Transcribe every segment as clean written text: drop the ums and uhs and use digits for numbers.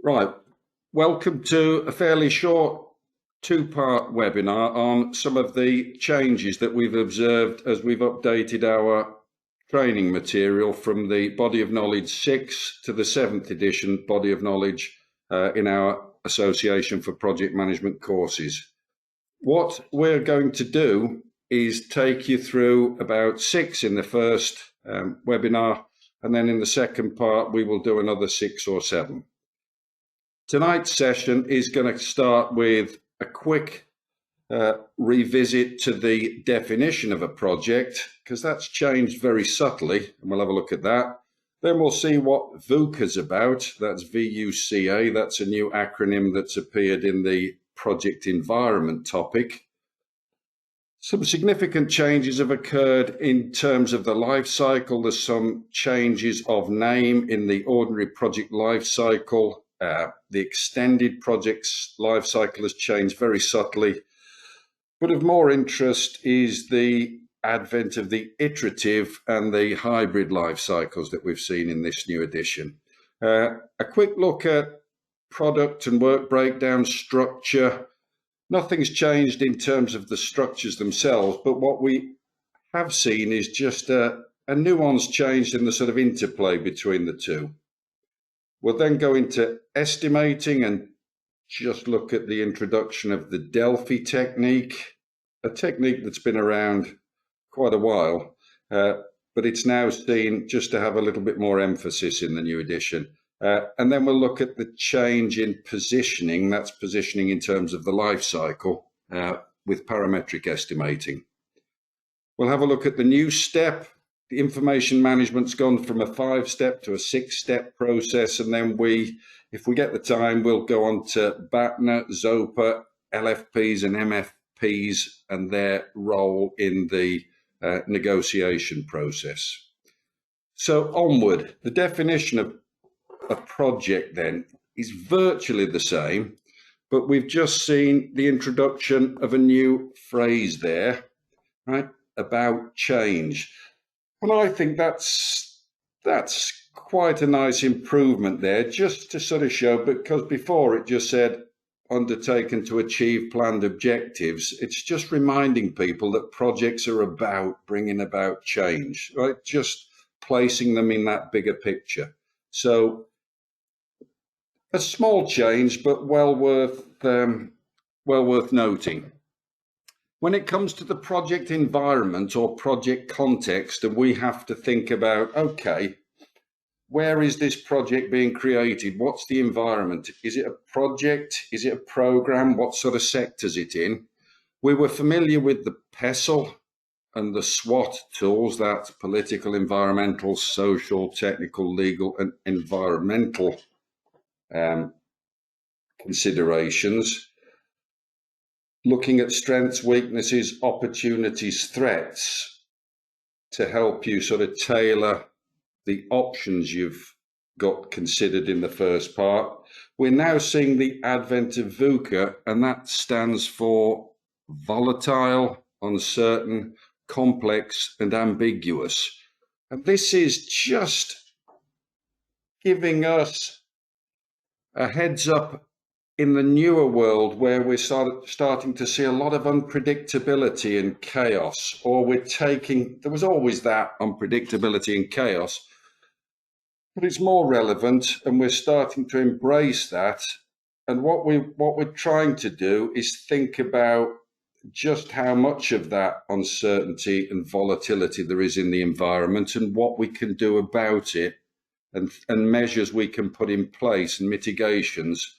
Right, welcome to a fairly short two-part webinar on some of the changes that we've observed as we've updated our training material from the Body of Knowledge 6 to the 7th edition Body of Knowledge in our Association for Project Management courses. What we're going to do is take you through about 6 in the first webinar, and then in the second part we will do another 6 or 7. Tonight's session is going to start with a quick revisit to the definition of a project, because that's changed very subtly, and we'll have a look at that. Then we'll see what VUCA is about. That's VUCA. That's a new acronym that's appeared in the project environment topic. Some significant changes have occurred in terms of the life cycle. There's some changes of name in the ordinary project life cycle. The extended project's life cycle has changed very subtly. But of more interest is the advent of the iterative and the hybrid life cycles that we've seen in this new edition. A quick look at product and work breakdown structure. Nothing's changed in terms of the structures themselves, but what we have seen is just a nuance change in the sort of interplay between the two. We'll then go into estimating and just look at the introduction of the Delphi technique, a technique that's been around quite a while, but it's now seen just to have a little bit more emphasis in the new edition. And then we'll look at the change in positioning, that's positioning in terms of the life cycle with parametric estimating. We'll have a look at the new step. The information management's gone from a 5-step to a 6-step process, and then if we get the time, we'll go on to BATNA, ZOPA, LFPs and MFPs and their role in the negotiation process. So onward, the definition of a project then is virtually the same, but we've just seen the introduction of a new phrase there, right, about change. And I think that's quite a nice improvement there, just to sort of show, because before it just said undertaken to achieve planned objectives. It's just reminding people that projects are about bringing about change, right? Just placing them in that bigger picture. So a small change, but well worth noting. When it comes to the project environment or project context, and we have to think about, okay, where is this project being created? What's the environment? Is it a project? Is it a program? What sort of sector is it in? We were familiar with the PESTLE and the SWOT tools, that's political, environmental, social, technical, legal, and environmental considerations. Looking at strengths, weaknesses, opportunities, threats to help you sort of tailor the options you've got considered in the first part. We're now seeing the advent of VUCA, and that stands for volatile, uncertain, complex, and ambiguous. And this is just giving us a heads up in the newer world where we're starting to see a lot of unpredictability and chaos, or there was always that unpredictability and chaos, but it's more relevant and we're starting to embrace that. And what we're trying to do is think about just how much of that uncertainty and volatility there is in the environment and what we can do about it, and measures we can put in place and mitigations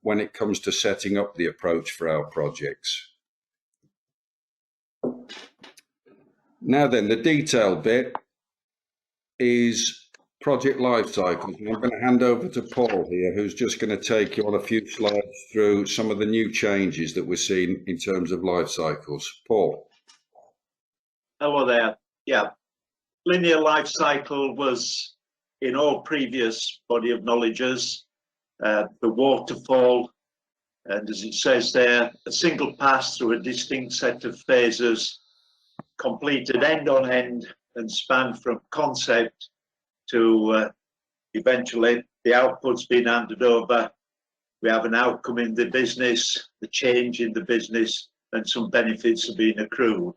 when it comes to setting up the approach for our projects. Now then, the detailed bit is project life cycles. And I'm going to hand over to Paul here, who's just going to take you on a few slides through some of the new changes that we're seeing in terms of life cycles. Paul. Hello there. Yeah, linear life cycle was in all previous body of knowledges. The waterfall, and as it says there, a single pass through a distinct set of phases, completed end on end and spanned from concept to eventually the output's been handed over, we have an outcome in the business, the change in the business, and some benefits are being accrued.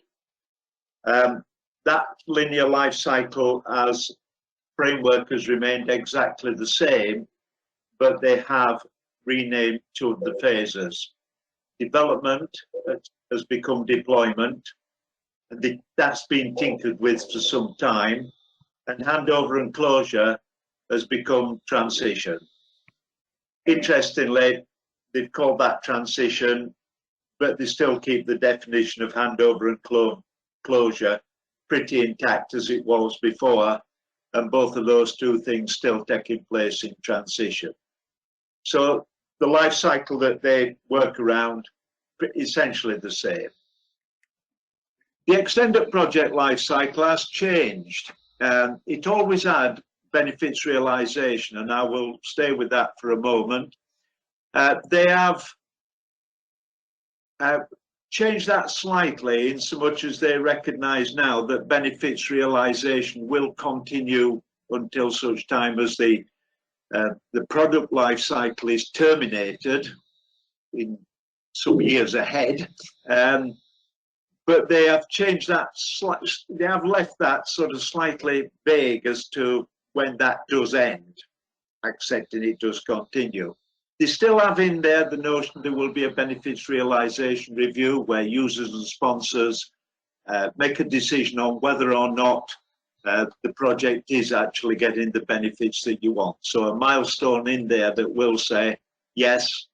That linear life cycle as framework has remained exactly the same, but they have renamed two of the phases. Development has become deployment, and that's been tinkered with for some time, and handover and closure has become transition. Interestingly, they've called that transition, but they still keep the definition of handover and closure pretty intact as it was before, and both of those two things still taking place in transition. So the life cycle that they work around essentially the same. The extended project life cycle has changed. It always had benefits realization, and I will stay with that for a moment. They have changed that slightly in so much as they recognize now that benefits realization will continue until such time as the product life cycle is terminated in some years ahead. But they have changed that, they have left that sort of slightly vague as to when that does end, accepting it does continue. They still have in there the notion there will be a benefits realization review where users and sponsors make a decision on whether or not the project is actually getting the benefits that you want. So a milestone in there that will say, yes,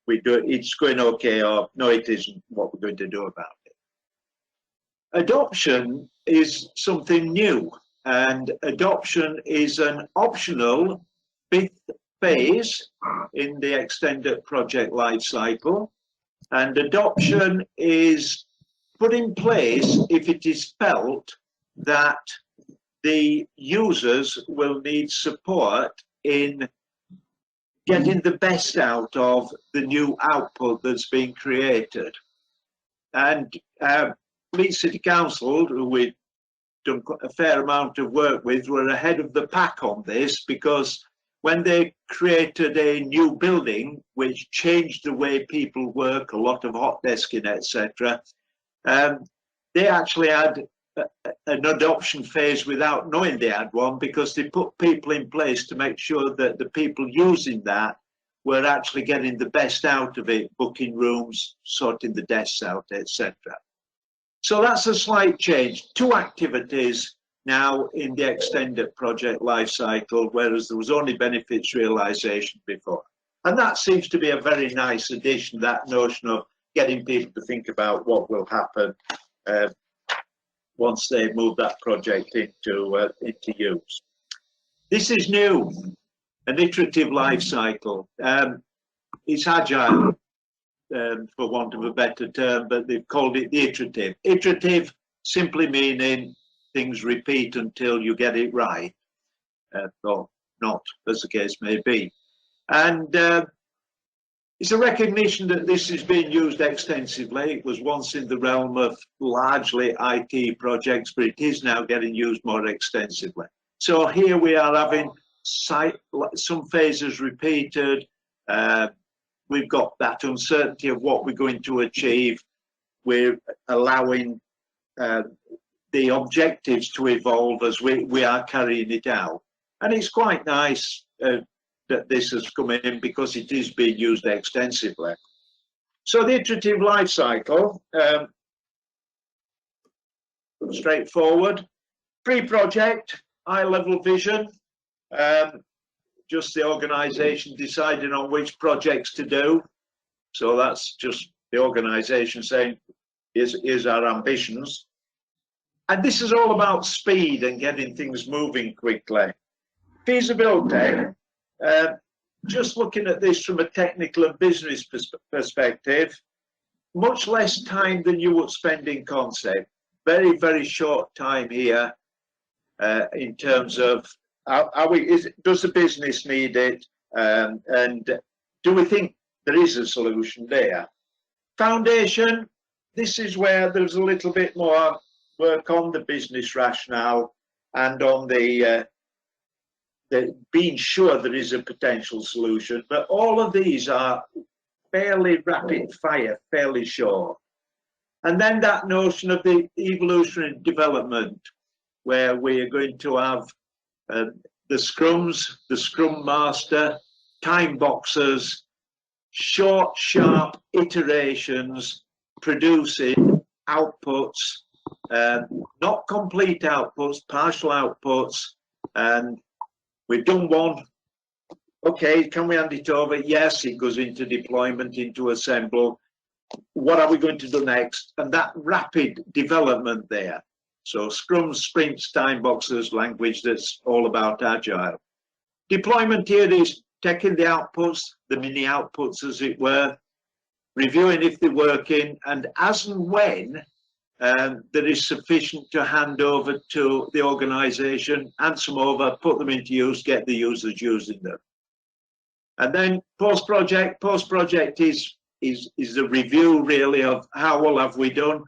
we do, it's going okay, or no, it isn't, what we're going to do about it. Adoption is something new, and adoption is an optional fifth phase in the extended project life cycle, and adoption is put in place if it is felt that the users will need support in getting the best out of the new output that's being created. And Leeds City Council, who we've done a fair amount of work with, were ahead of the pack on this, because when they created a new building, which changed the way people work, a lot of hot desking, etc., they actually had an adoption phase without knowing they had one, because they put people in place to make sure that the people using that were actually getting the best out of it, booking rooms, sorting the desks out, etc. So that's a slight change. 2 activities now in the extended project life cycle, whereas there was only benefits realization before. And that seems to be a very nice addition, that notion of getting people to think about what will happen once they move that project into use. This is new, an iterative life cycle. It's agile, for want of a better term, but they've called it the iterative. Iterative simply meaning things repeat until you get it right, or not, as the case may be. And it's a recognition that this is being used extensively. It was once in the realm of largely IT projects, but it is now getting used more extensively. So here we are having some phases repeated. We've got that uncertainty of what we're going to achieve. We're allowing the objectives to evolve as we are carrying it out. And it's quite nice that this has come in, because it is being used extensively. So the iterative life cycle, straightforward. Pre-project, high-level vision, just the organisation deciding on which projects to do. So that's just the organisation saying, here's our ambitions. And this is all about speed and getting things moving quickly. Feasibility, just looking at this from a technical and business perspective, much less time than you would spend in concept. Very, very short time here in terms of does the business need it, and do we think there is a solution there? Foundation, this is where there's a little bit more work on the business rationale and on the being sure there is a potential solution. But all of these are fairly rapid fire, fairly short. And then that notion of the evolutionary development, where we are going to have the scrums, the scrum master, time boxers, short, sharp iterations, producing outputs, not complete outputs, partial outputs. And we've done one. Okay, can we hand it over? Yes, it goes into deployment, into assemble. What are we going to do next? And that rapid development there. So scrums, sprints, time boxes, language that's all about agile. Deployment here is taking the outputs, the mini outputs as it were, reviewing if they're working, and as and when there is sufficient to hand over to the organization, hand them over, put them into use, get the users using them. And then post-project is a review really of how well have we done.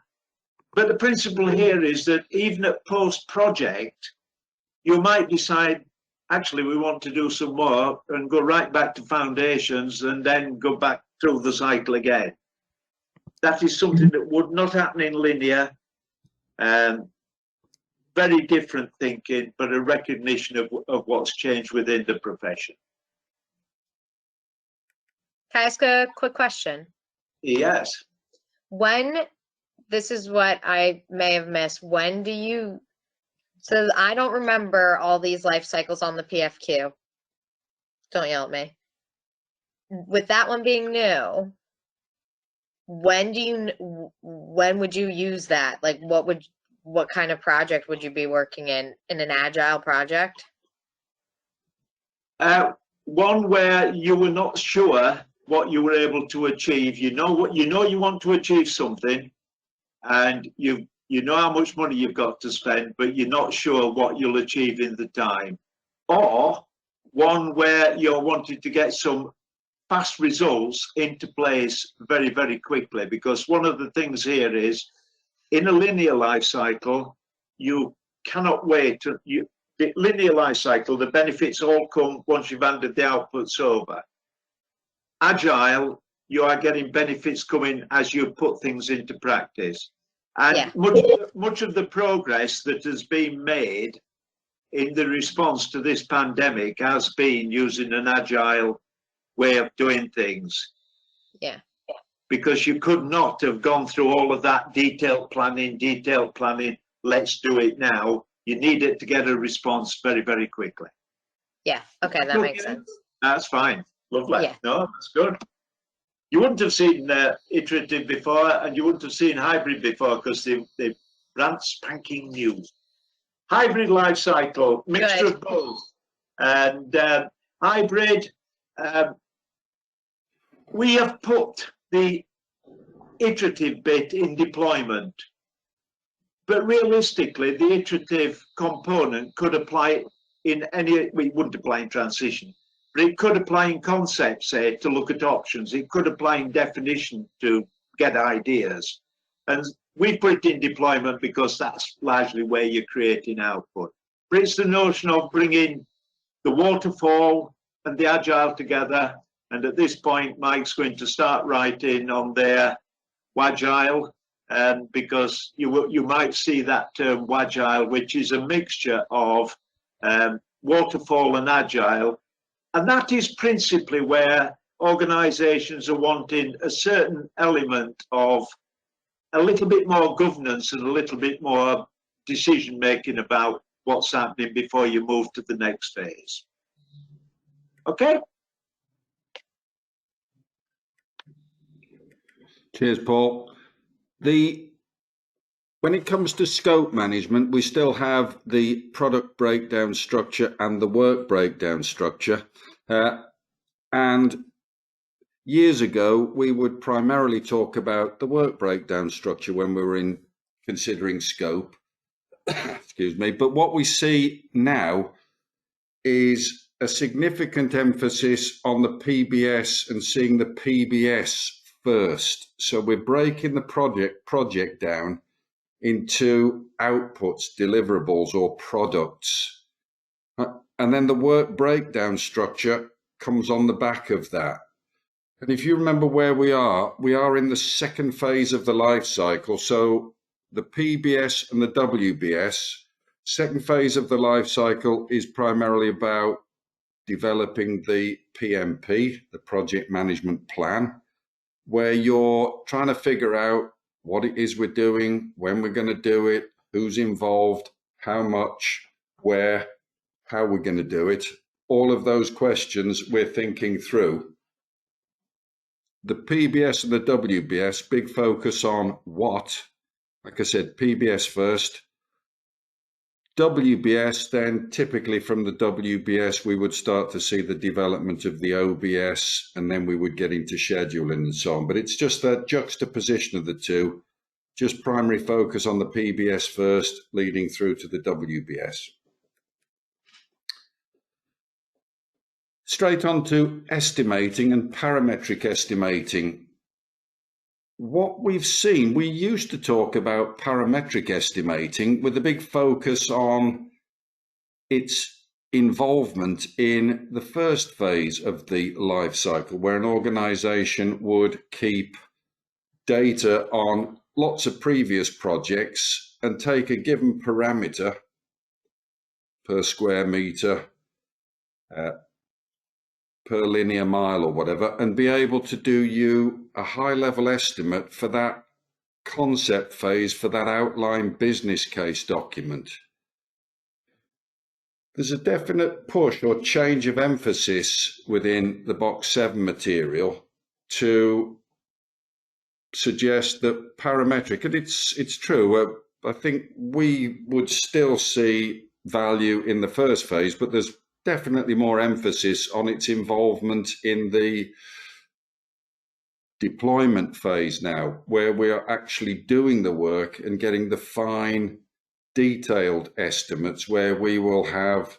But the principle here is that even at post-project, you might decide, actually, we want to do some more and go right back to foundations and then go back through the cycle again. That is something that would not happen in linear. Very different thinking, but a recognition of what's changed within the profession. Can I ask a quick question? Yes. This is what I may have missed. When do you, so I don't remember all these life cycles on the PFQ. Don't yell at me. With that one being new, when would you use that? Like what kind of project would you be working in an agile project? One where you were not sure what you were able to achieve. You know you want to achieve something, and you know how much money you've got to spend, but you're not sure what you'll achieve in the time. Or one where you're wanting to get some fast results into place very, very quickly, because one of the things here is in a linear life cycle, you cannot wait. The linear life cycle, the benefits all come once you've handed the outputs over. Agile, you are getting benefits coming as you put things into practice. And yeah, much of the progress that has been made in the response to this pandemic has been using an agile way of doing things. Yeah. Because you could not have gone through all of that detailed planning, let's do it now. You need it to get a response very, very quickly. Yeah, okay, that makes sense. That's fine. Lovely. Yeah. No, that's good. You wouldn't have seen Iterative before, and you wouldn't have seen Hybrid before, because they're brand spanking new. Hybrid life cycle, mixture of both. And hybrid, we have put the iterative bit in deployment, but realistically, the iterative component could apply in any, we wouldn't apply in transition, but it could apply in concept, say, to look at options. It could apply in definition to get ideas. And we put it in deployment because that's largely where you're creating output. But it's the notion of bringing the waterfall and the agile together. And at this point, Mike's going to start writing on their Wagile, because you might see that term Wagile, which is a mixture of waterfall and agile. And that is principally where organizations are wanting a certain element of a little bit more governance and a little bit more decision making about what's happening before you move to the next phase. Okay? Cheers, Paul. When it comes to scope management, we still have the product breakdown structure and the work breakdown structure. And years ago, we would primarily talk about the work breakdown structure when we were considering scope. Excuse me. But what we see now is a significant emphasis on the PBS and seeing the PBS first. So we're breaking the project down into outputs, deliverables, or products. And then the work breakdown structure comes on the back of that. And if you remember where we are in the second phase of the life cycle. So the PBS and the WBS, second phase of the life cycle is primarily about developing the PMP, the project management plan, where you're trying to figure out what it is we're doing, when we're going to do it, who's involved, how much, where, how we're going to do it. All of those questions we're thinking through. The PBS and the WBS, big focus on what. Like I said, PBS first. WBS, then typically from the WBS, we would start to see the development of the OBS, and then we would get into scheduling and so on. But it's just that juxtaposition of the two, just primary focus on the PBS first, leading through to the WBS. Straight on to estimating and parametric estimating. What we've seen, we used to talk about parametric estimating with a big focus on its involvement in the first phase of the life cycle, where an organization would keep data on lots of previous projects and take a given parameter per square meter, per linear mile or whatever, and be able to do you a high level estimate for that concept phase, for that outline business case document. There's a definite push or change of emphasis within the BoK 7 material to suggest that parametric, and it's true, I think we would still see value in the first phase, but there's definitely more emphasis on its involvement in the deployment phase now, where we are actually doing the work and getting the fine, detailed estimates, where we will have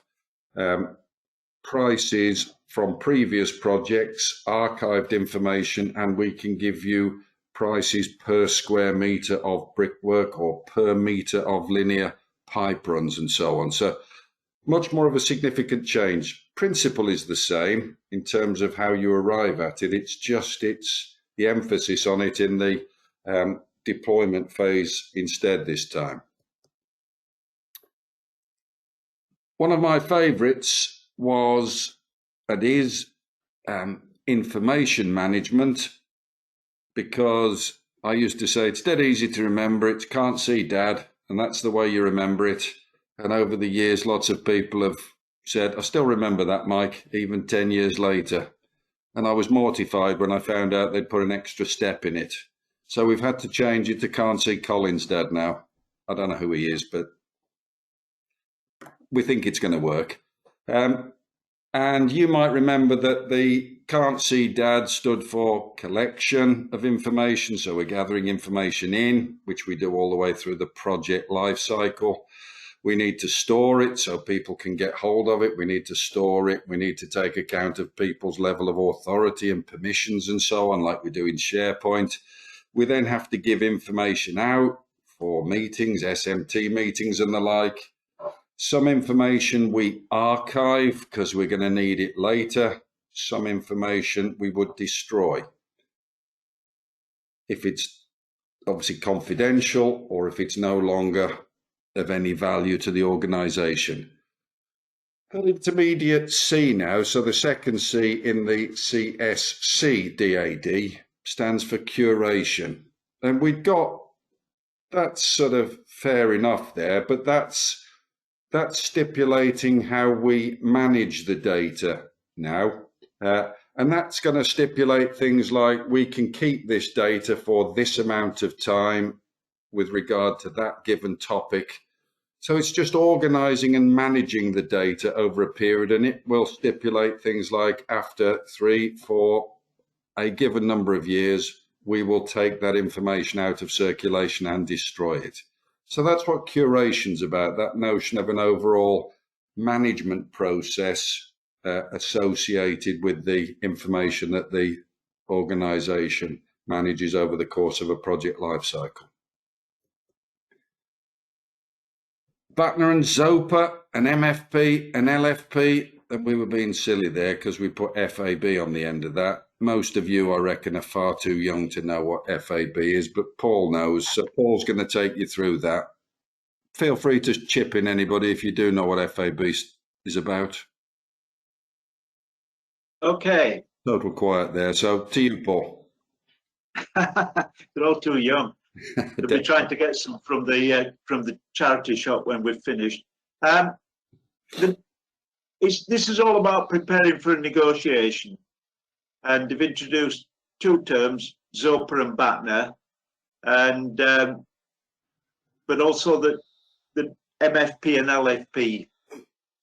prices from previous projects, archived information, and we can give you prices per square meter of brickwork or per meter of linear pipe runs and so on. So much more of a significant change. Principle is the same in terms of how you arrive at it. It's the emphasis on it in the deployment phase instead this time. One of my favorites was and is information management, because I used to say it's dead easy to remember it. Can't see, Dad, and that's the way you remember it. And over the years, lots of people have said, I still remember that, Mike, even 10 years later. And I was mortified when I found out they'd put an extra step in it. So we've had to change it to can't see Colin's dad now. I don't know who he is, but we think it's going to work. And you might remember that the can't see dad stood for collection of information. So we're gathering information in, which we do all the way through the project life cycle. We need to store it so people can get hold of it. We need to store it. We need to take account of people's level of authority and permissions and so on, like we do in SharePoint. We then have to give information out for meetings, SMT meetings and the like. Some information we archive because we're going to need it later. Some information we would destroy if it's obviously confidential or if it's no longer of any value to the organization. Got intermediate C now, so the second C in the CSC DAD stands for curation. And we've got, that's sort of fair enough there, but that's stipulating how we manage the data now. And that's going to stipulate things like we can keep this data for this amount of time with regard to that given topic. So it's just organizing and managing the data over a period, and it will stipulate things like after 3, 4, a given number of years, we will take that information out of circulation and destroy it. So that's what curation's about, that notion of an overall management process associated with the information that the organization manages over the course of a project life cycle. BATNA and ZOPA and MFP and LFP. And we were being silly there because we put FAB on the end of that. Most of you, I reckon, are far too young to know what FAB is, but Paul knows. So Paul's going to take you through that. Feel free to chip in, anybody, if you do know what FAB is about. Okay. Total quiet there. So to you, Paul. They're all too young. They'll be trying to get some from the charity shop when we've finished. This is all about preparing for a negotiation, and they've introduced two terms, ZOPA and BATNA, and but also the MFP and LFP.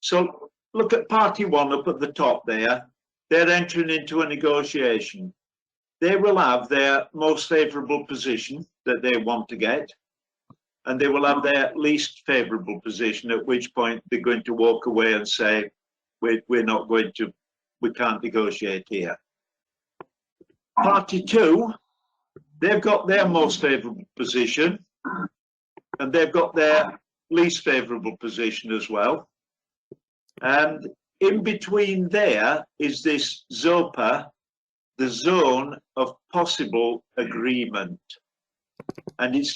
So look at party one up at the top there. They're entering into a negotiation. They will have their most favourable position that they want to get, and they will have their least favourable position, at which point they're going to walk away and say, we can't negotiate here. Party two, they've got their most favourable position, and they've got their least favourable position as well. And in between there is this ZOPA, the zone of possible agreement. And it's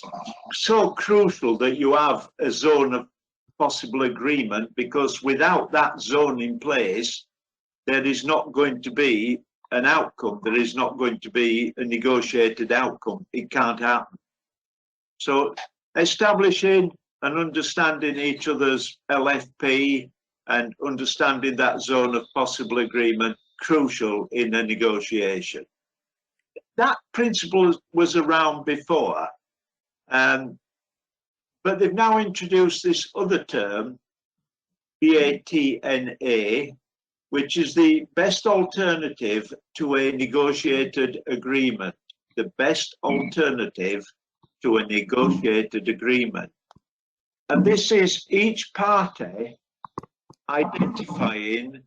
so crucial that you have a zone of possible agreement, because without that zone in place, there is not going to be an outcome. There is not going to be a negotiated outcome. It can't happen. So establishing and understanding each other's LFP and understanding that zone of possible agreement, crucial in a negotiation. That principle was around before, but they've now introduced this other term, BATNA, which is the best alternative to a negotiated agreement. The best alternative to a negotiated agreement. And this is each party identifying,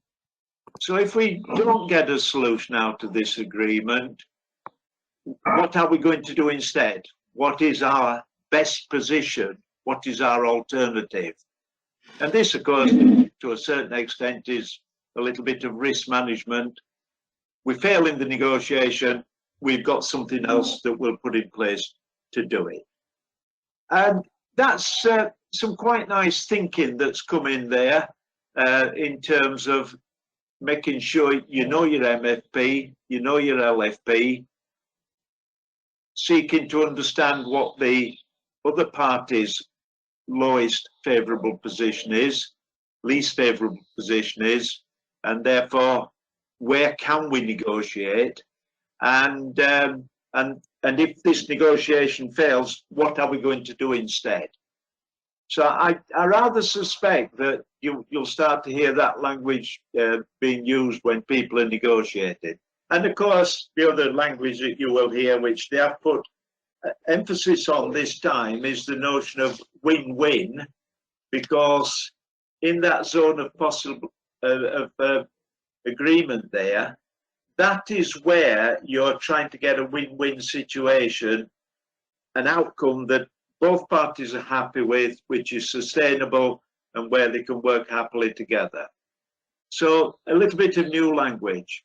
so if we don't get a solution out of this agreement, what are we going to do instead? What is our best position? What is our alternative? And this, of course, to a certain extent, is a little bit of risk management. We fail in the negotiation, we've got something else that we'll put in place to do it. And that's some quite nice thinking that's come in there in terms of making sure you know your MFP, you know your LFP, seeking to understand what the other party's lowest favourable position is, least favourable position is, and therefore where can we negotiate, and if this negotiation fails, what are we going to do instead? So I rather suspect that you'll start to hear that language being used when people are negotiating. And of course, the other language that you will hear, which they have put emphasis on this time, is the notion of win-win, because in that zone of possible agreement there, that is where you're trying to get a win-win situation, an outcome that both parties are happy with, which is sustainable and where they can work happily together. So a little bit of new language.